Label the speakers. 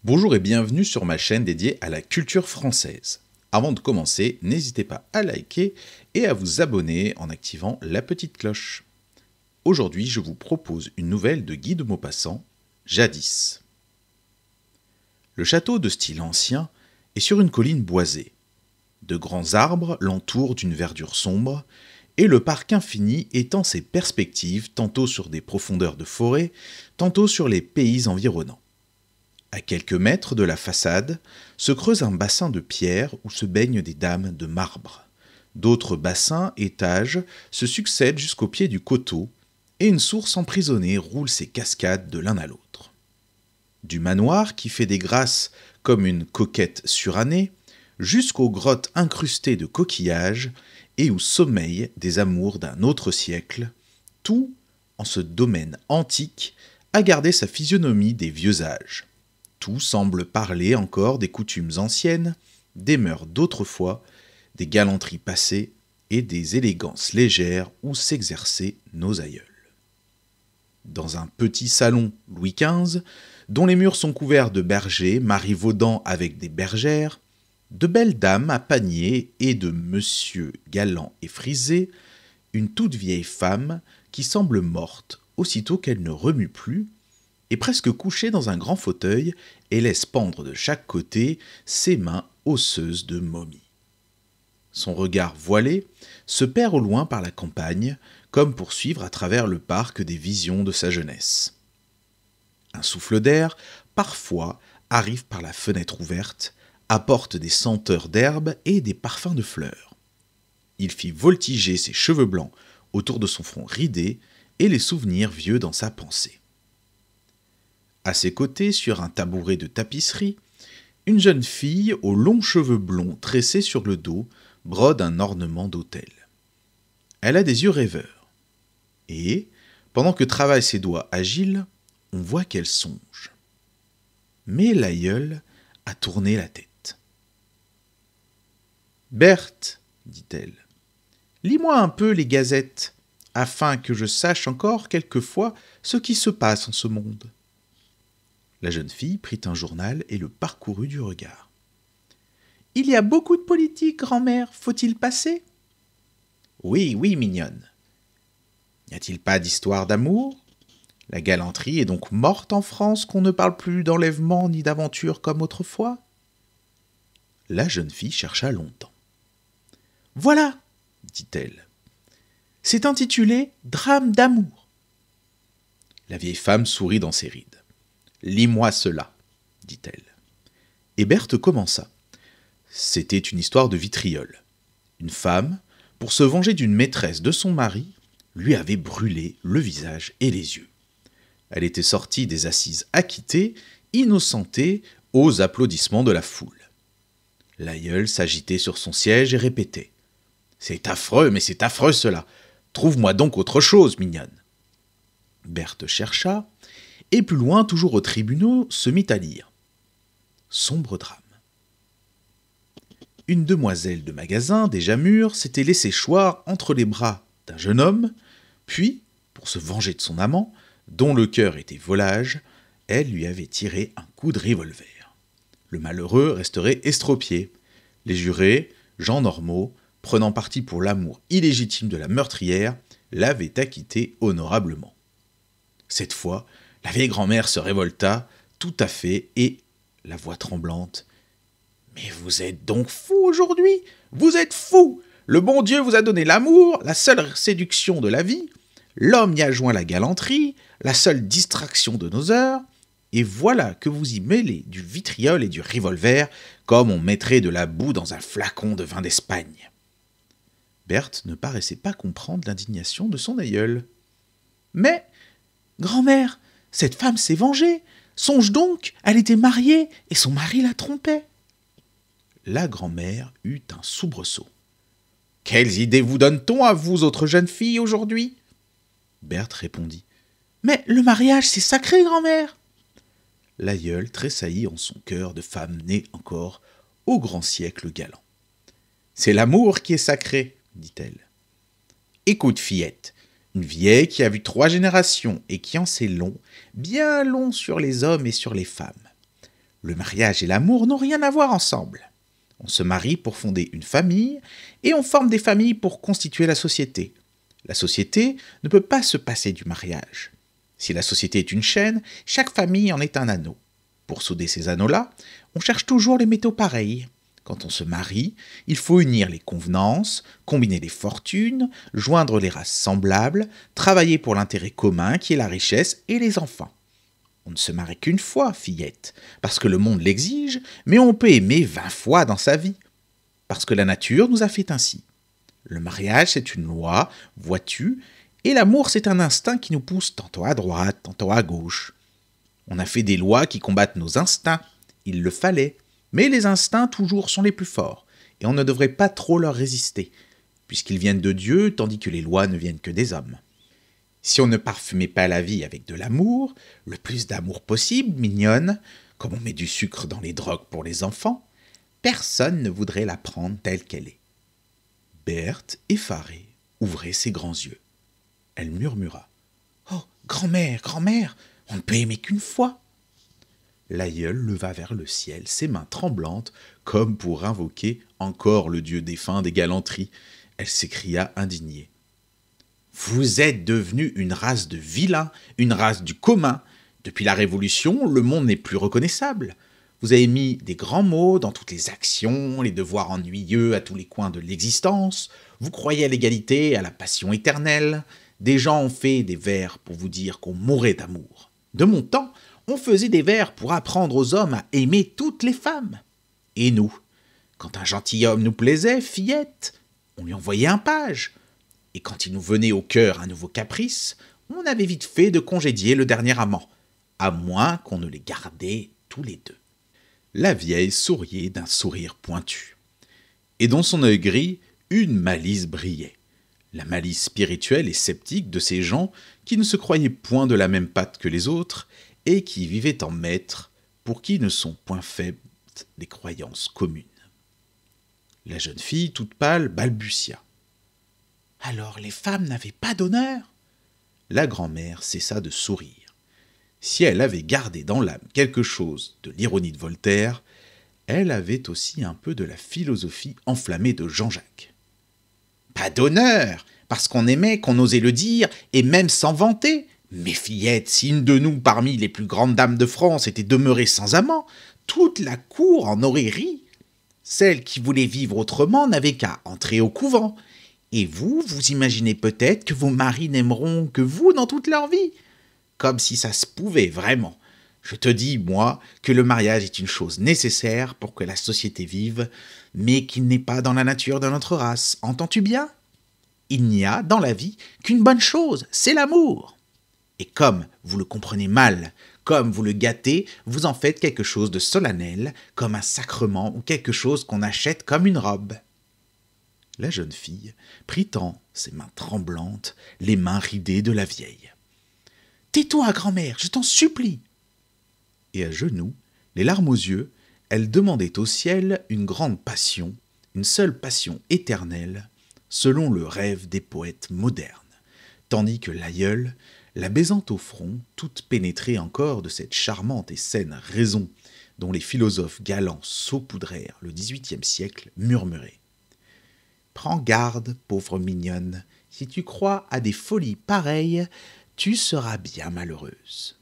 Speaker 1: Bonjour et bienvenue sur ma chaîne dédiée à la culture française. Avant de commencer, n'hésitez pas à liker et à vous abonner en activant la petite cloche. Aujourd'hui, je vous propose une nouvelle de Guy de Maupassant, Jadis. Le château de style ancien est sur une colline boisée. De grands arbres l'entourent d'une verdure sombre et le parc infini étend ses perspectives tantôt sur des profondeurs de forêt, tantôt sur les pays environnants. À quelques mètres de la façade se creuse un bassin de pierre où se baignent des dames de marbre. D'autres bassins, étages, se succèdent jusqu'au pied du coteau, et une source emprisonnée roule ses cascades de l'un à l'autre. Du manoir qui fait des grâces comme une coquette surannée, jusqu'aux grottes incrustées de coquillages et où sommeillent des amours d'un autre siècle, tout, en ce domaine antique, a gardé sa physionomie des vieux âges. Tout semble parler encore des coutumes anciennes, des mœurs d'autrefois, des galanteries passées et des élégances légères où s'exerçaient nos aïeuls. Dans un petit salon Louis XV, dont les murs sont couverts de bergers marivaudant avec des bergères, de belles dames à panier et de monsieur galant et frisé, une toute vieille femme qui semble morte aussitôt qu'elle ne remue plus, est presque couchée dans un grand fauteuil et laisse pendre de chaque côté ses mains osseuses de momie. Son regard voilé se perd au loin par la campagne, comme pour suivre à travers le parc des visions de sa jeunesse. Un souffle d'air, parfois, arrive par la fenêtre ouverte, apporte des senteurs d'herbe et des parfums de fleurs. Il fit voltiger ses cheveux blancs autour de son front ridé et les souvenirs vieux dans sa pensée. À ses côtés, sur un tabouret de tapisserie, une jeune fille aux longs cheveux blonds tressés sur le dos brode un ornement d'autel. Elle a des yeux rêveurs. Et, pendant que travaillent ses doigts agiles, on voit qu'elle songe. Mais l'aïeule a tourné la tête. « Berthe, dit-elle, lis-moi un peu les gazettes, afin que je sache encore quelquefois ce qui se passe en ce monde. » La jeune fille prit un journal et le parcourut du regard. « Il y a beaucoup de politique, grand-mère, faut-il passer ?»« Oui, oui, mignonne. N'y a-t-il pas d'histoire d'amour ? La galanterie est donc morte en France qu'on ne parle plus d'enlèvement ni d'aventure comme autrefois ?» La jeune fille chercha longtemps. « Voilà, dit-elle. C'est intitulé « Drame d'amour ». La vieille femme sourit dans ses rides. « Lis-moi cela, dit-elle. » Et Berthe commença. C'était une histoire de vitriol. Une femme, pour se venger d'une maîtresse de son mari, lui avait brûlé le visage et les yeux. Elle était sortie des assises acquittée, innocentée, aux applaudissements de la foule. L'aïeul s'agitait sur son siège et répétait. « C'est affreux, mais c'est affreux cela. Trouve-moi donc autre chose, mignonne. » Berthe chercha, et plus loin, toujours aux tribunaux, se mit à lire. Sombre drame. Une demoiselle de magasin, déjà mûre, s'était laissé choir entre les bras d'un jeune homme, puis, pour se venger de son amant, dont le cœur était volage, elle lui avait tiré un coup de revolver. Le malheureux resterait estropié. Les jurés, gens normaux, prenant parti pour l'amour illégitime de la meurtrière, l'avaient acquitté honorablement. Cette fois, la vieille grand-mère se révolta, tout à fait, et, la voix tremblante, « Mais vous êtes donc fou aujourd'hui, vous êtes fou. Le bon Dieu vous a donné l'amour, la seule séduction de la vie, l'homme y a joint la galanterie, la seule distraction de nos heures, et voilà que vous y mêlez du vitriol et du revolver, comme on mettrait de la boue dans un flacon de vin d'Espagne. » Berthe ne paraissait pas comprendre l'indignation de son aïeul. « Mais, grand-mère, cette femme s'est vengée. Songe donc, elle était mariée et son mari la trompait. » La grand-mère eut un soubresaut. « Quelles idées vous donne-t-on à vous, autres jeunes filles, aujourd'hui ?» Berthe répondit. « Mais le mariage, c'est sacré, grand-mère !» L'aïeul tressaillit en son cœur de femme née encore au grand siècle galant. « C'est l'amour qui est sacré, dit-elle. Écoute, fillette, une vieille qui a vu 3 générations et qui en sait long, bien long sur les hommes et sur les femmes. Le mariage et l'amour n'ont rien à voir ensemble. On se marie pour fonder une famille et on forme des familles pour constituer la société. La société ne peut pas se passer du mariage. Si la société est une chaîne, chaque famille en est un anneau. Pour souder ces anneaux-là, on cherche toujours les métaux pareils. Quand on se marie, il faut unir les convenances, combiner les fortunes, joindre les races semblables, travailler pour l'intérêt commun qui est la richesse et les enfants. On ne se marie qu'une fois, fillette, parce que le monde l'exige, mais on peut aimer 20 fois dans sa vie, parce que la nature nous a fait ainsi. Le mariage, c'est une loi, vois-tu, et l'amour, c'est un instinct qui nous pousse tantôt à droite, tantôt à gauche. On a fait des lois qui combattent nos instincts, il le fallait, mais les instincts toujours sont les plus forts, et on ne devrait pas trop leur résister, puisqu'ils viennent de Dieu, tandis que les lois ne viennent que des hommes. Si on ne parfumait pas la vie avec de l'amour, le plus d'amour possible, mignonne, comme on met du sucre dans les drogues pour les enfants, personne ne voudrait la prendre telle qu'elle est. Berthe, effarée, ouvrait ses grands yeux. Elle murmura. « Oh, grand-mère, grand-mère, on ne peut aimer qu'une fois !» L'aïeul leva vers le ciel ses mains tremblantes, comme pour invoquer encore le dieu défunt des galanteries. Elle s'écria indignée. « Vous êtes devenus une race de vilains, une race du commun. Depuis la Révolution, le monde n'est plus reconnaissable. Vous avez mis des grands mots dans toutes les actions, les devoirs ennuyeux à tous les coins de l'existence. Vous croyez à l'égalité, à la passion éternelle. Des gens ont fait des vers pour vous dire qu'on mourait d'amour. De mon temps, on faisait des vers pour apprendre aux hommes à aimer toutes les femmes. Et nous, quand un gentilhomme nous plaisait, fillette, on lui envoyait un page. Et quand il nous venait au cœur un nouveau caprice, on avait vite fait de congédier le dernier amant, à moins qu'on ne les gardait tous les deux. » La vieille souriait d'un sourire pointu. Et dans son œil gris, une malice brillait. La malice spirituelle et sceptique de ces gens qui ne se croyaient point de la même patte que les autres et qui vivaient en maîtres pour qui ne sont point faibles des croyances communes. La jeune fille, toute pâle, balbutia. « Alors les femmes n'avaient pas d'honneur ?» La grand-mère cessa de sourire. Si elle avait gardé dans l'âme quelque chose de l'ironie de Voltaire, elle avait aussi un peu de la philosophie enflammée de Jean-Jacques. « Pas d'honneur, parce qu'on aimait, qu'on osait le dire, et même s'en vanter. Mais fillette, si une de nous, parmi les plus grandes dames de France, était demeurée sans amant, toute la cour en aurait ri. Celle qui voulait vivre autrement n'avait qu'à entrer au couvent. Et vous, vous imaginez peut-être que vos maris n'aimeront que vous dans toute leur vie. Comme si ça se pouvait vraiment. Je te dis, moi, que le mariage est une chose nécessaire pour que la société vive, mais qu'il n'est pas dans la nature de notre race. Entends-tu bien ? Il n'y a dans la vie qu'une bonne chose, c'est l'amour. Et comme vous le comprenez mal, comme vous le gâtez, vous en faites quelque chose de solennel, comme un sacrement ou quelque chose qu'on achète comme une robe. » La jeune fille prit en ses mains tremblantes les mains ridées de la vieille. « Tais-toi, grand-mère, je t'en supplie !» Et à genoux, les larmes aux yeux, elle demandait au ciel une grande passion, une seule passion éternelle, selon le rêve des poètes modernes, tandis que l'aïeule, la baisant au front, toute pénétrée encore de cette charmante et saine raison dont les philosophes galants saupoudrèrent le XVIIIe siècle, murmurait. « Prends garde, pauvre mignonne, si tu crois à des folies pareilles, tu seras bien malheureuse. »